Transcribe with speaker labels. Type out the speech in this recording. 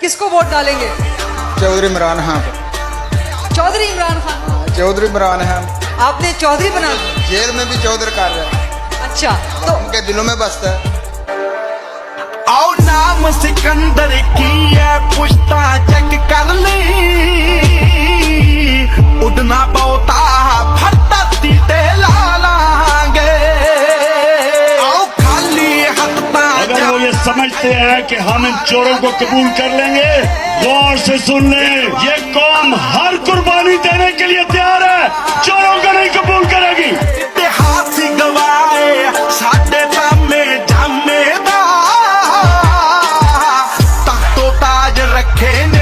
Speaker 1: किसको वोट डालेंगे?
Speaker 2: चौधरी इमरान खान।
Speaker 1: चौधरी इमरान खान।
Speaker 2: चौधरी इमरान खान
Speaker 1: आपने चौधरी बना दिया?
Speaker 2: जेल में भी चौधरी कर रहे हैं।
Speaker 1: अच्छा, तो
Speaker 2: उनके दिलों में बसता है।
Speaker 3: आओ नाम सिकंदर की है, पुश्ता चेक कर ली, उड़ना बहुता फटा तीते लालांगे। आओ खाली हत्ता
Speaker 4: अगर वो ये समझते हैं कि हम इन चोरों को कबूल कर लेंगे, गौर से सुन लें, ये कौम हर कुर्बानी देने के लिए तैयार है, चोरों को नहीं कबूल करेगी।
Speaker 3: इतिहास गवाए साडे सामने जामे दा, तख्तो ताज रखे ने